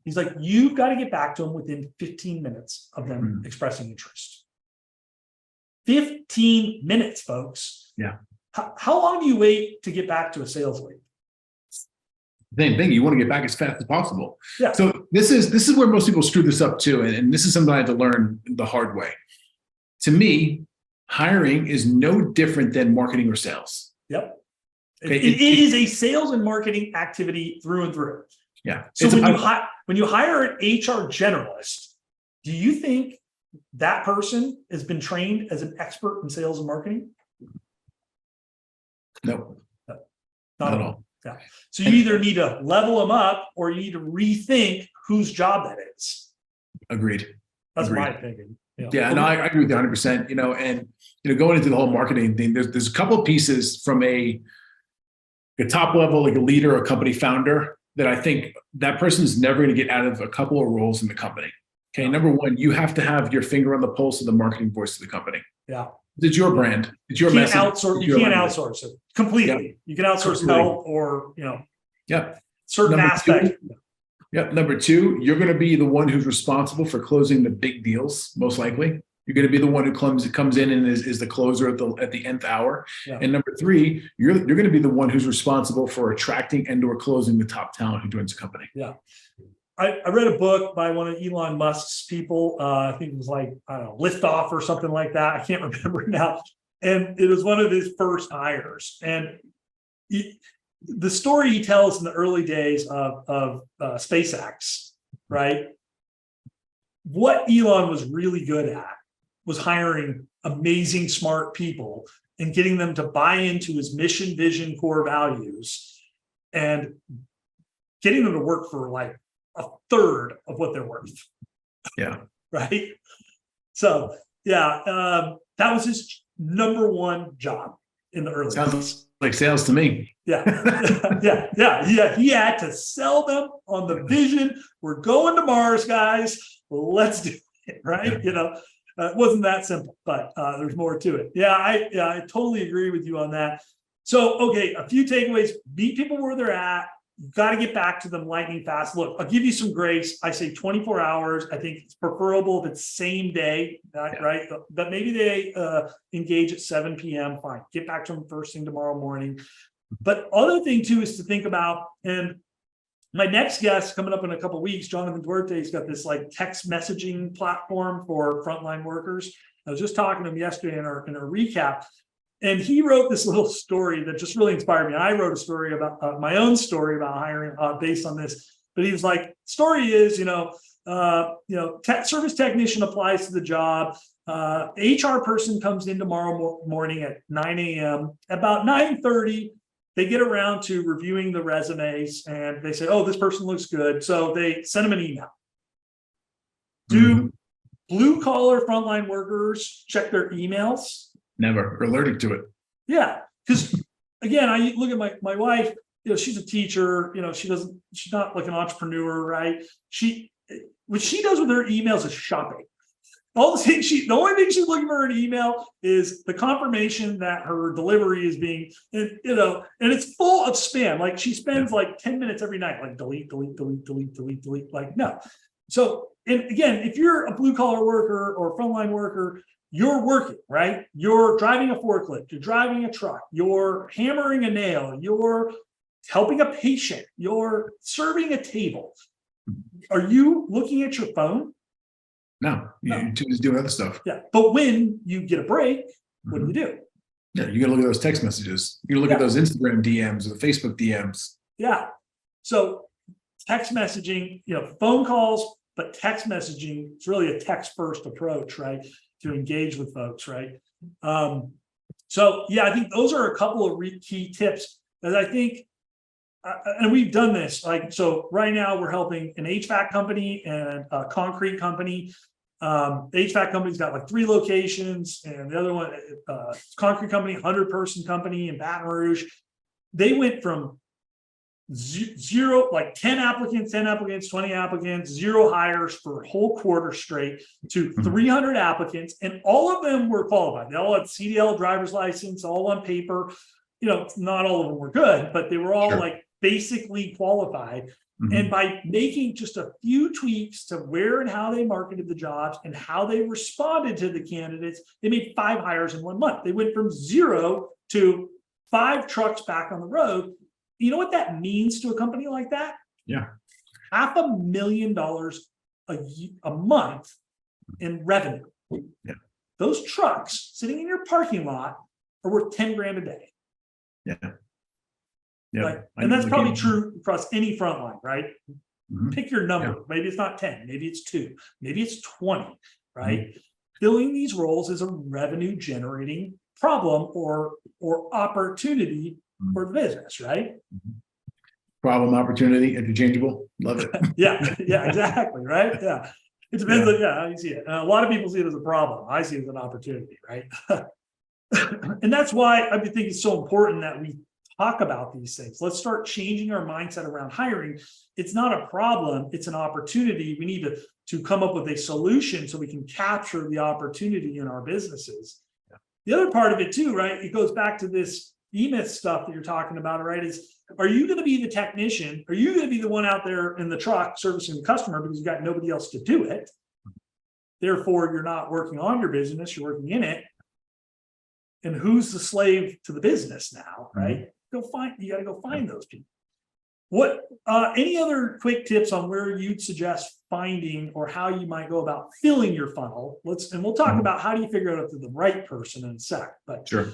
He's like, you've got to get back to them within 15 minutes of them expressing interest. 15 minutes, folks. Yeah. How long do you wait to get back to a sales lead? Same thing. You want to get back as fast as possible. Yeah. So this is where most people screw this up too, and this is something I had to learn the hard way. To me, hiring is no different than marketing or sales. Yep. Okay. It is a sales and marketing activity through and through. Yeah. So when you hire an HR generalist, do you think that person has been trained as an expert in sales and marketing? No. Not at all. Yeah. So you either need to level them up or you need to rethink whose job that is. Agreed. That's my opinion. Yeah, no, I agree with you 100%. And going into the whole marketing thing, there's a couple of pieces from a top level, like a leader, a company founder, that I think that person is never going to get out of a couple of roles in the company. Okay, number one, you have to have your finger on the pulse of the marketing voice of the company. Yeah, it's your brand. It's your message. You can't outsource it completely. Yep. You can outsource help or certain aspects. Yep. Number two, you're going to be the one who's responsible for closing the big deals, most likely. You're going to be the one who comes in and is the closer at the nth hour. Yeah. And number three, you're going to be the one who's responsible for attracting and or closing the top talent who joins the company. Yeah. I read a book by one of Elon Musk's people. I think it was like, I don't know, Liftoff or something like that. I can't remember now. And it was one of his first hires. And the story he tells in the early days of SpaceX, right? What Elon was really good at was hiring amazing, smart people and getting them to buy into his mission, vision, core values, and getting them to work for like a third of what they're worth. Yeah. Right. So yeah, that was his number one job in the early days. Sounds like sales to me. Yeah. Yeah. He had to sell them on the vision. We're going to Mars, guys. Let's do it. Right. It wasn't that simple, but there's more to it. Yeah, I totally agree with you on that. So, okay, a few takeaways: meet people where they're at. You've got to get back to them lightning fast. Look, I'll give you some grace. I say 24 hours. I think it's preferable if it's same day, right? But maybe they engage at 7 p.m. Fine. Get back to them first thing tomorrow morning. But other thing too is to think about, and my next guest coming up in a couple of weeks, Jonathan Duarte's got this like text messaging platform for frontline workers. I was just talking to him yesterday in our recap. And he wrote this little story that just really inspired me. I wrote a story about my own story about hiring based on this. But he was like, story is, service technician applies to the job. HR person comes in tomorrow morning at 9 a.m. About 9:30, they get around to reviewing the resumes and they say, oh, this person looks good. So they send them an email. Do blue collar frontline workers check their emails? Never allergic to it. Yeah, because again, I look at my wife. She's a teacher. She's not like an entrepreneur, right? What she does with her emails is shopping. The only thing she's looking for in an email is the confirmation that her delivery is being, and it's full of spam. Like she spends like 10 minutes every night, like delete. Like no. So, and again, if you're a blue collar worker or frontline worker, you're working, right? You're driving a forklift, you're driving a truck, you're hammering a nail, you're helping a patient, you're serving a table. Are you looking at your phone? No, you're too busy doing other stuff. Yeah, but when you get a break, what do you do? Yeah, you gotta look at those text messages. You gotta look at those Instagram DMs or the Facebook DMs. Yeah. So text messaging, phone calls, but text messaging, it's really a text first approach, right? To engage with folks, right? So yeah, I think those are a couple of key tips that I think, and we've done this. Like, so right now we're helping an HVAC company and a concrete company. The HVAC company's got like 3 locations, and the other one, concrete company, 100-person company in Baton Rouge. They went from zero, like 10 applicants, 20 applicants, 0 hires for a whole quarter straight to 300 applicants. And all of them were qualified. They all had CDL driver's license, all on paper. Not all of them were good, but they were all like basically qualified. And by making just a few tweaks to where and how they marketed the jobs and how they responded to the candidates, they made 5 hires in 1 month. They went from 0 to 5 trucks back on the road. You know what that means to a company like that? Yeah. $500,000 a month in revenue. Yeah. Those trucks sitting in your parking lot are worth 10 grand a day. Yeah. Yeah. And that's probably true across any front line, right? Pick your number. Yeah. Maybe it's not 10, maybe it's 2, maybe it's 20, right? Filling these roles is a revenue generating problem or opportunity for the business, right? Problem, opportunity, interchangeable. Love it. Yeah, exactly, right? Yeah. It depends on how you see it. A lot of people see it as a problem. I see it as an opportunity, right? And that's why I think it's so important that we talk about these things. Let's start changing our mindset around hiring. It's not a problem, it's an opportunity. We need to come up with a solution so we can capture the opportunity in our businesses. The other part of it too, right? It goes back to this E-Myth stuff that you're talking about, right? Is, are you going to be the technician? Are you going to be the one out there in the truck servicing the customer because you've got nobody else to do it? Therefore, you're not working on your business, you're working in it. And who's the slave to the business now, right? You got to go find those people. What, any other quick tips on where you'd suggest finding or how you might go about filling your funnel? We'll talk about how do you figure out if they're the right person in a sec, but sure.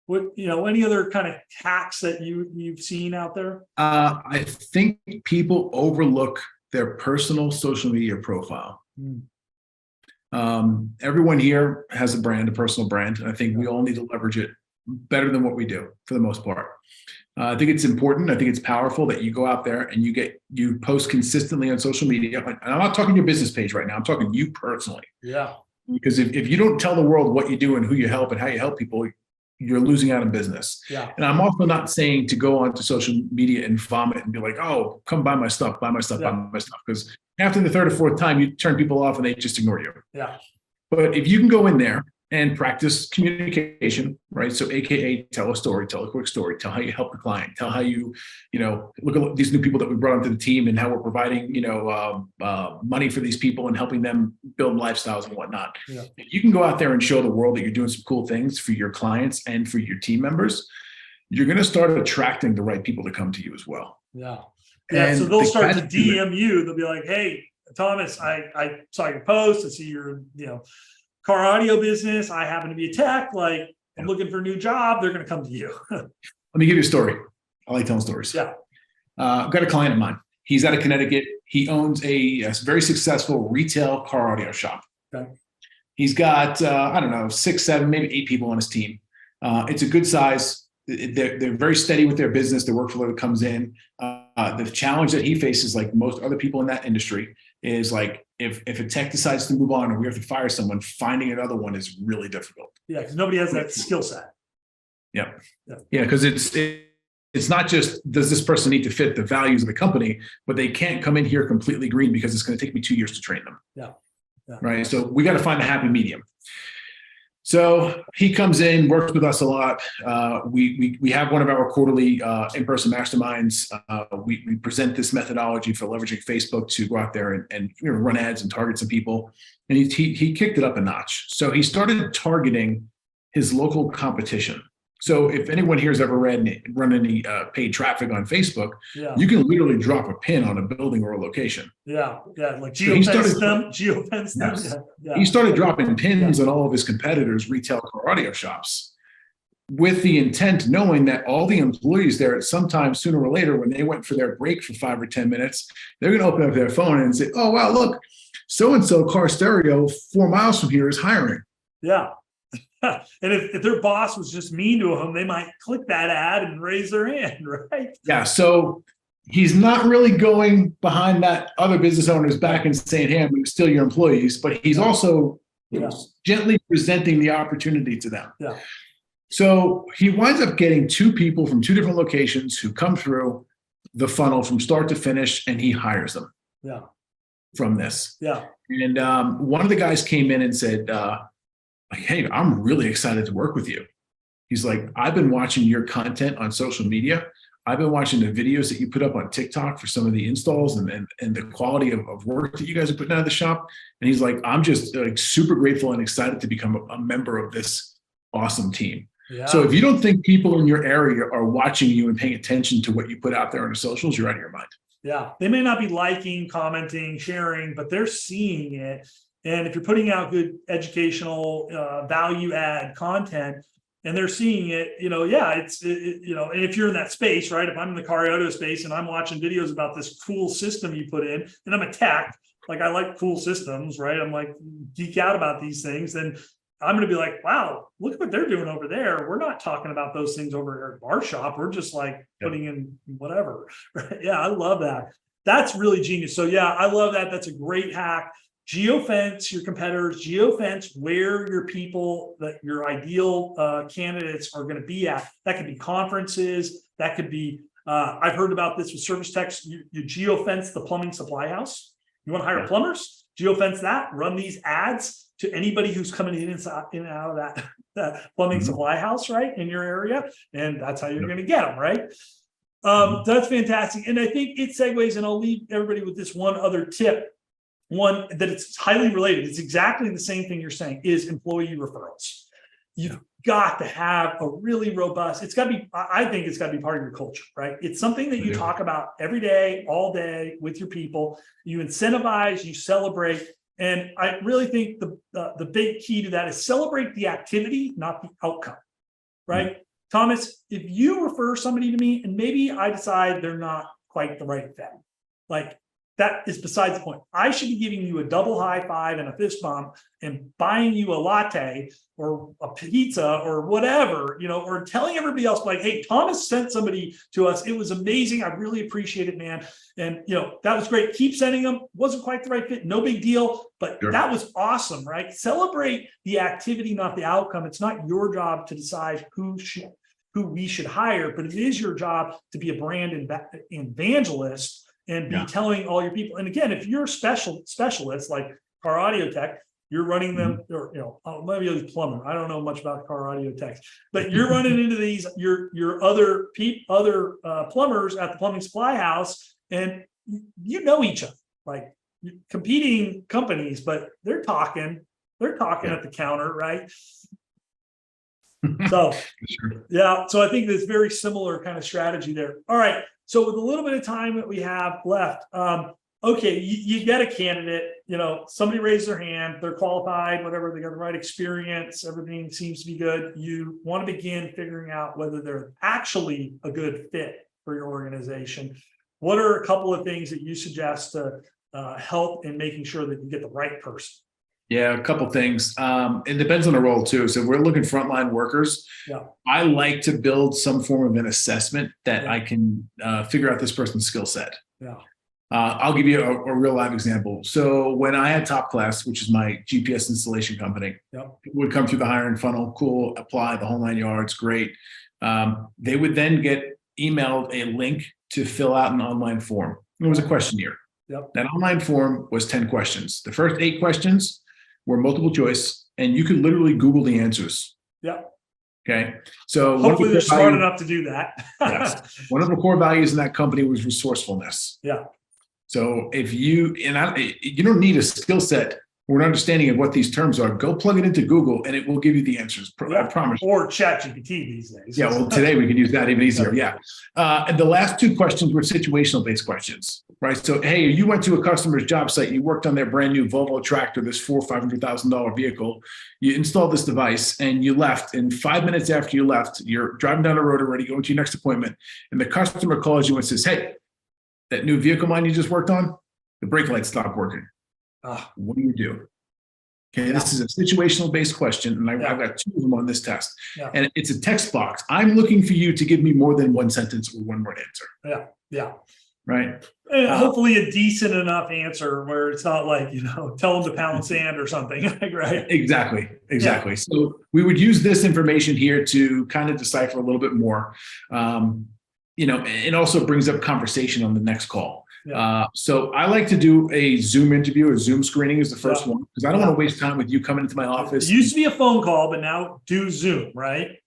What, any other kind of hacks that you've seen out there? I think people overlook their personal social media profile. Everyone here has a brand, a personal brand, and I think we all need to leverage it better than what we do for the most part. I think it's important. I think it's powerful that you go out there and you post consistently on social media. And I'm not talking your business page right now. I'm talking you personally. Yeah. Because if you don't tell the world what you do and who you help and how you help people, you're losing out in business. Yeah. And I'm also not saying to go onto social media and vomit and be like, oh, come buy my stuff, buy my stuff, buy my stuff. Because after the third or fourth time, you turn people off and they just ignore you. Yeah. But if you can go in there and practice communication, right? So AKA tell a story, tell a quick story, tell how you help the client, tell how you look at these new people that we brought onto the team and how we're providing, money for these people and helping them build lifestyles and whatnot. Yeah. If you can go out there and show the world that you're doing some cool things for your clients and for your team members, you're going to start attracting the right people to come to you as well. Yeah. Yeah. And so they'll start to DM you. They'll be like, hey, Thomas, I saw your post. I see your, car audio business. I happen to be a tech. Like, I'm looking for a new job. They're going to come to you. Let me give you a story. I like telling stories. Yeah. I've got a client of mine. He's out of Connecticut. He owns a very successful retail car audio shop. Okay. He's got, 6, 7, maybe 8 people on his team. It's a good size. They're very steady with their business. The workflow that comes in. The challenge that he faces, like most other people in that industry, is like if a tech decides to move on and we have to fire someone, finding another one is really difficult. Yeah, because nobody has that skill set. Yeah, because it's not just does this person need to fit the values of the company, but they can't come in here completely green because it's going to take me 2 years to train them. Yeah. Right. So we got to find a happy medium. So he comes in, works with us a lot. We have one of our quarterly in-person masterminds. We present this methodology for leveraging Facebook to go out there and run ads and target some people. And he kicked it up a notch. So he started targeting his local competition. So if anyone here has ever run any paid traffic on Facebook, you can literally drop a pin on a building or a location. Yeah, like geofence them. Yes. Yeah. He started dropping pins on all of his competitors' retail car audio shops with the intent, knowing that all the employees there, sometime sooner or later, when they went for their break for 5 or 10 minutes, they're going to open up their phone and say, oh, wow, look, so-and-so car stereo 4 miles from here is hiring. Yeah. And if their boss was just mean to them, they might click that ad and raise their hand, right? Yeah. So he's not really going behind that other business owner's back and saying, hey, I'm going to steal your employees, but he's also gently presenting the opportunity to them. Yeah. So he winds up getting 2 people from 2 different locations who come through the funnel from start to finish, and he hires them. Yeah. From this. Yeah. And one of the guys came in and said, hey, I'm really excited to work with you. He's like, I've been watching your content on social media. I've been watching the videos that you put up on TikTok for some of the installs and the quality of work that you guys are putting out of the shop. And he's like, I'm just like super grateful and excited to become a member of this awesome team. Yeah. So if you don't think people in your area are watching you and paying attention to what you put out there on the socials, you're out of your mind. Yeah. They may not be liking, commenting, sharing, but they're seeing it. And if you're putting out good educational value add content and they're seeing it, and if you're in that space, right? If I'm in the car auto space and I'm watching videos about this cool system you put in, and I'm a tech, like I like cool systems, right? I'm like geek out about these things. Then I'm going to be like, wow, look at what they're doing over there. We're not talking about those things over at our shop. We're just like putting in whatever. Right? Yeah, I love that. That's really genius. So yeah, I love that. That's a great hack. Geofence your competitors, geofence where your people, that your ideal candidates are going to be at. That could be conferences. That could be, I've heard about this with service techs. You geofence the plumbing supply house. You want to hire plumbers? Geofence that, run these ads to anybody who's coming in and out of that plumbing supply house, right, in your area. And that's how you're going to get them, right? That's fantastic. And I think it segues, and I'll leave everybody with this one other tip. One that it's highly related. It's exactly the same thing you're saying, is employee referrals. You've got to have a really robust, it's got to be, I think it's got to be part of your culture, right? It's something that you talk about every day, all day with your people. You incentivize, you celebrate. And I really think the big key to that is celebrate the activity, not the outcome, right? Thomas, if you refer somebody to me and maybe I decide they're not quite the right fit, like that is besides the point. I should be giving you a double high five and a fist bump and buying you a latte or a pizza or whatever, or telling everybody else like, hey, Thomas sent somebody to us. It was amazing. I really appreciate it, man. And, that was great. Keep sending them. Wasn't quite the right fit. No big deal. But Sure. That was awesome, right? Celebrate the activity, not the outcome. It's not your job to decide who we should hire, but it is your job to be a brand evangelist and be telling all your people. And again, if you're specialists like car audio tech, you're running them, or maybe a plumber. I don't know much about car audio techs, but you're running into these your other plumbers at the plumbing supply house, and each other, like competing companies, but they're talking at the counter, right? So so I think there's very similar kind of strategy there. All right. So with a little bit of time that we have left, okay, you get a candidate, somebody raised their hand, they're qualified, whatever, they got the right experience, everything seems to be good. You want to begin figuring out whether they're actually a good fit for your organization. What are a couple of things that you suggest to help in making sure that you get the right person? Yeah, a couple things. It depends on the role too. So if we're looking frontline workers, I like to build some form of an assessment that I can figure out this person's skill set. I'll give you a real live example. So when I had Top Class, which is my GPS installation company, would come through the hiring funnel, cool, apply the whole 9 yards, great. They would then get emailed a link to fill out an online form. It was a questionnaire. That online form was 10 questions. The first 8 questions were multiple choice, and you could literally Google the answers. Okay. So hopefully they're smart enough to do that. Yes. One of the core values in that company was resourcefulness. So if you don't need a skill set or an understanding of what these terms are, go plug it into Google and it will give you the answers. I promise. Or ChatGPT these days. Yeah, well, today we can use that even easier. And the last 2 questions were situational based questions, right? So, hey, you went to a customer's job site, you worked on their brand new Volvo tractor, this $400,000 or $500,000 vehicle, you installed this device and you left. And 5 minutes after you left, you're driving down the road already, going to your next appointment. And the customer calls you and says, hey, that new vehicle mine you just worked on, the brake light stopped working. What do you do? Okay, this is a situational based question, and I've got 2 of them on this test. And it's a text box. I'm looking for you to give me more than 1 sentence or 1 word answer. Right. And hopefully a decent enough answer where it's not like, tell them to pound sand or something. Right. Exactly. So we would use this information here to kind of decipher a little bit more. It also brings up conversation on the next call. So I like to do a Zoom interview or Zoom screening is the first one, because I don't want to waste time with you coming into my office. It used to be a phone call, but now do Zoom, right?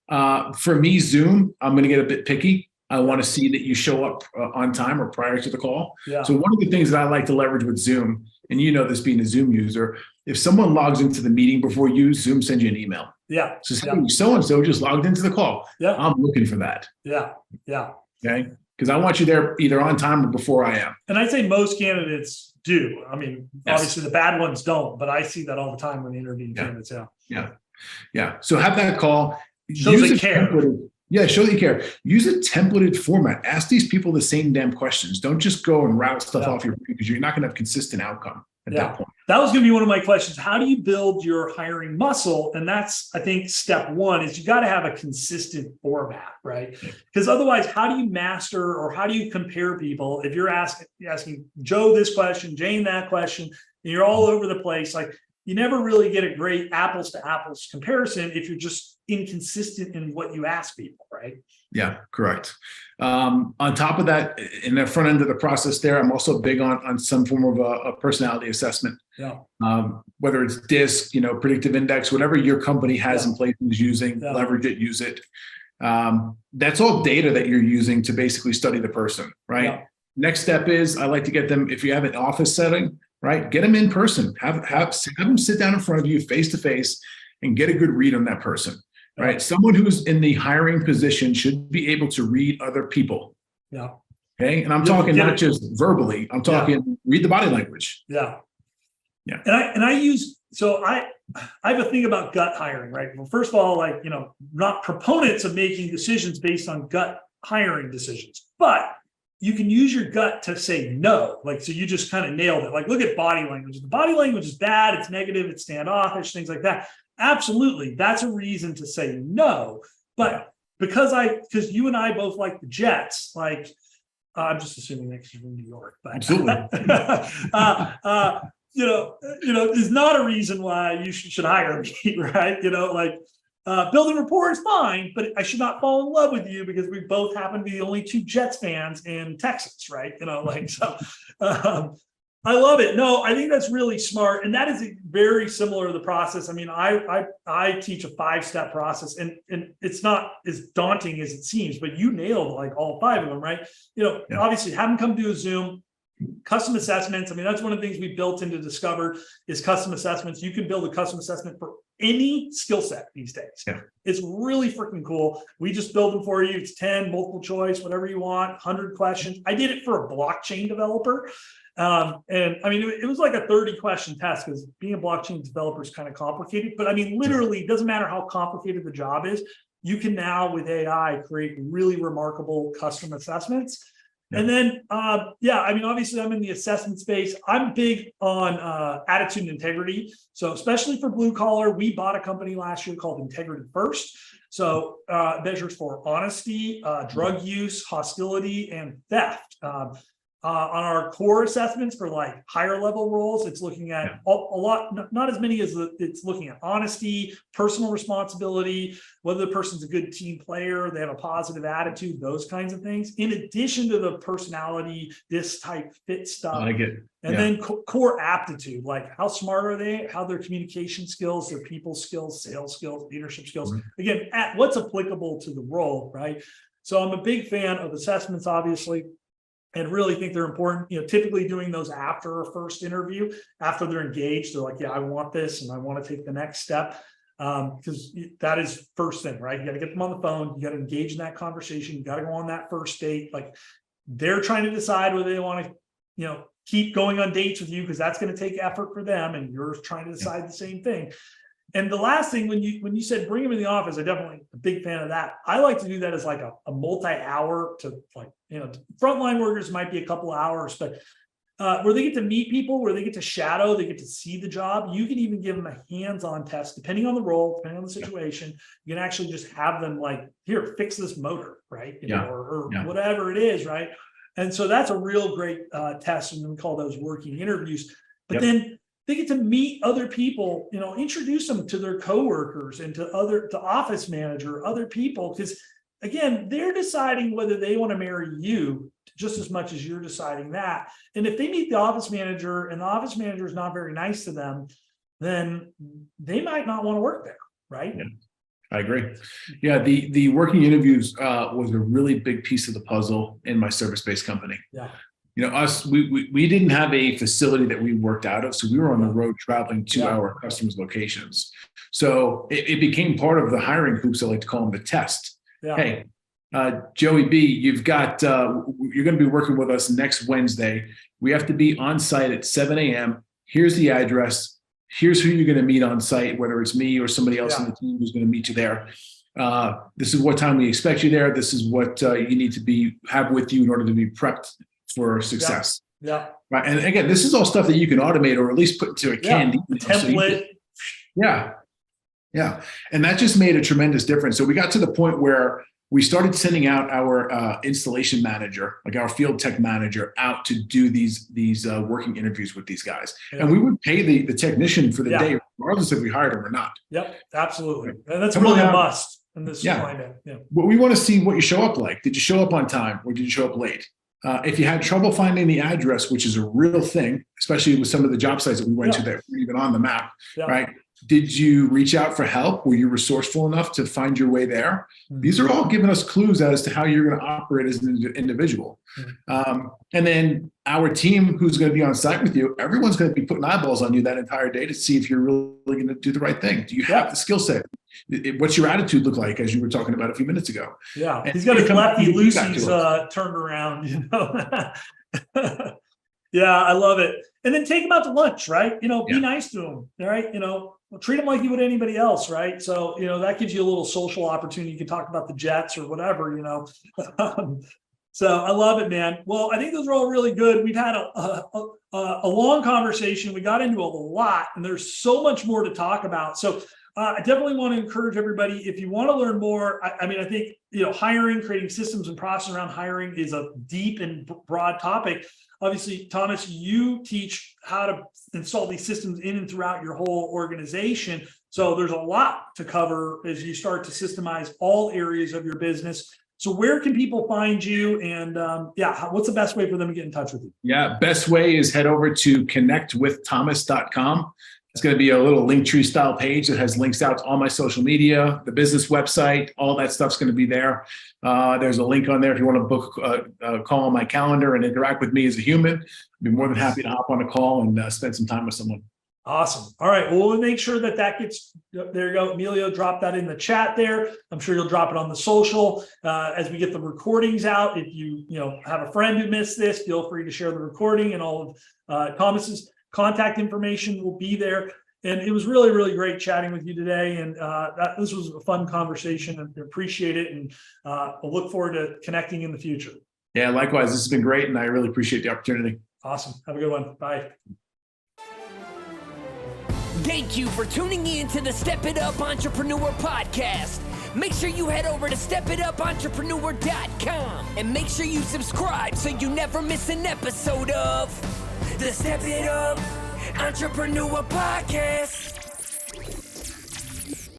For me, Zoom, I'm going to get a bit picky. I want to see that you show up on time or prior to the call. So one of the things that I like to leverage with Zoom, and this being a Zoom user, if someone logs into the meeting before you, Zoom sends you an email. So so-and-so just logged into the call. I'm looking for that. Okay. Because I want you there either on time or before I am. And I'd say most candidates do. I mean, obviously the bad ones don't, but I see that all the time when interviewing candidates. So have that call. Shows they care. Show that you care. Use a templated format. Ask these people the same damn questions. Don't just go and route stuff off your brain, because you're not going to have consistent outcome at that point. That was going to be one of my questions. How do you build your hiring muscle? And that's, I think, step 1 is you got to have a consistent format, right? Because otherwise, how do you master or how do you compare people if you're asking Joe this question, Jane that question, and you're all over the place? Like, you never really get a great apples to apples comparison if you're just inconsistent in what you ask people, right? Yeah, correct. On top of that, in the front end of the process there, I'm also big on some form of a personality assessment. Whether it's DISC, predictive index, whatever your company has in place and is using, leverage it, use it. That's all data that you're using to basically study the person, right? Next step is I like to get them, if you have an office setting, right? Get them in person, have them sit down in front of you face to face and get a good read on that person. Right. Someone who's in the hiring position should be able to read other people. Okay. And I'm talking not just verbally, I'm talking read the body language. And I use, so I have a thing about gut hiring, right? Well, first of all, not proponents of making decisions based on gut hiring decisions, but you can use your gut to say no. Like, so you just kind of nailed it. Like, look at body language. The body language is bad, it's negative, it's standoffish, things like that. Absolutely. That's a reason to say no. But because you and I both like the Jets, like, I'm just assuming next year in New York, but Absolutely. is not a reason why you should hire me, right? Building rapport is fine, but I should not fall in love with you because we both happen to be the only two Jets fans in Texas, right? I love it. No, I think that's really smart. And that is very similar to the process. I mean, I teach a 5-step process, and it's not as daunting as it seems, but you nailed like all 5 of them, right? Obviously have them come do a Zoom. Custom assessments. I mean, that's one of the things we built into Discover is custom assessments. You can build a custom assessment for any skill set these days. Yeah. It's really freaking cool. We just build them for you. It's 10, multiple choice, whatever you want, 100 questions. I did it for a blockchain developer. And I mean, it was like a 30-question test because being a blockchain developer is kind of complicated. But I mean, literally, it doesn't matter how complicated the job is. You can now, with AI, create really remarkable custom assessments. And then, I mean, obviously I'm in the assessment space. I'm big on attitude and integrity. So especially for blue collar, we bought a company last year called Integrity First. So measures for honesty, drug use, hostility, and theft. On our core assessments for like higher level roles, it's looking at a lot, not as many as it's looking at honesty, personal responsibility, whether the person's a good team player, they have a positive attitude, those kinds of things. In addition to the personality, this type fit stuff. And then core aptitude, like how smart are they, how their communication skills, their people skills, sales skills, leadership skills. Again, what's applicable to the role, right? So I'm a big fan of assessments, obviously, and really think they're important. Typically doing those after a first interview, after they're engaged, they're like, yeah, I want this and I want to take the next step. Because that is first thing, right? You got to get them on the phone, you got to engage in that conversation, you got to go on that first date. Like they're trying to decide whether they want to, keep going on dates with you, because that's going to take effort for them, and you're trying to decide the same thing. And the last thing, when you said bring them in the office, I definitely a big fan of that. I like to do that as like a multi-hour to frontline workers might be a couple of hours, but where they get to meet people, where they get to shadow, they get to see the job. You can even give them a hands-on test, depending on the role, depending on the situation. You can actually just have them like, here, fix this motor, right? Or whatever it is, right? And so that's a real great test, and we call those working interviews. But then they get to meet other people, introduce them to their coworkers and to office manager, other people, because again, they're deciding whether they want to marry you just as much as you're deciding that. And if they meet the office manager and the office manager is not very nice to them, then they might not want to work there, right? Yeah, I agree. Yeah, the working interviews was a really big piece of the puzzle in my service-based company. Yeah. We didn't have a facility that we worked out of, so we were on the road traveling to our customers' locations. So it became part of the hiring hoops. I like to call them the test. Yeah. Hey, Joey B, you've got you're going to be working with us next Wednesday. We have to be on site at 7 a.m. Here's the address. Here's who you're going to meet on site, whether it's me or somebody else on the team who's going to meet you there. This is what time we expect you there. This is what you need to have with you in order to be prepped for success. Yeah. Right. And again, this is all stuff that you can automate or at least put into a canned template. Yeah. And that just made a tremendous difference. So we got to the point where we started sending out our installation manager, like our field tech manager, out to do these working interviews with these guys. And we would pay the technician for the day, regardless if we hired him or not. Yep, absolutely. And that's really a must in this climate. Yeah. But we want to see what you show up like. Did you show up on time or did you show up late? If you had trouble finding the address, which is a real thing, especially with some of the job sites that we went to that weren't even on the map, right? Did you reach out for help? Were you resourceful enough to find your way there? These are all giving us clues as to how you're going to operate as an individual. And then our team who's going to be on site with you, everyone's going to be putting eyeballs on you that entire day to see if you're really going to do the right thing. Do you have the skill set? What's your attitude look like, as you were talking about a few minutes ago? Yeah, and he's got a lefty Lucy's turned around, Yeah, I love it. And then take them out to lunch, right? Be nice to them, right? Treat them like you would anybody else, right? So, that gives you a little social opportunity. You can talk about the Jets or whatever, So I love it, man. Well, I think those are all really good. We've had a long conversation. We got into a lot, and there's so much more to talk about. So I definitely want to encourage everybody, if you want to learn more, I mean, I think, hiring, creating systems and process around hiring is a deep and broad topic. Obviously, Thomas, you teach how to install these systems in and throughout your whole organization. So there's a lot to cover as you start to systemize all areas of your business. So where can people find you? And what's the best way for them to get in touch with you? Yeah, best way is head over to connectwiththomas.com. It's going to be a little Linktree style page that has links out to all my social media, the business website, all that stuff's going to be there. There's a link on there if you want to book a call on my calendar and interact with me as a human. I'd be more than happy to hop on a call and spend some time with someone. Awesome. All right. Well, we'll make sure that gets, there you go. Emilio, drop that in the chat there. I'm sure you'll drop it on the social as we get the recordings out. If you have a friend who missed this, feel free to share the recording, and all of Thomas's contact information will be there. And it was really, really great chatting with you today. And this was a fun conversation, and appreciate it. And I'll look forward to connecting in the future. Yeah, likewise. This has been great, and I really appreciate the opportunity. Awesome. Have a good one. Bye. Thank you for tuning in to the Step It Up Entrepreneur Podcast. Make sure you head over to stepitupentrepreneur.com and make sure you subscribe so you never miss an episode of the Step It Up Entrepreneur Podcast.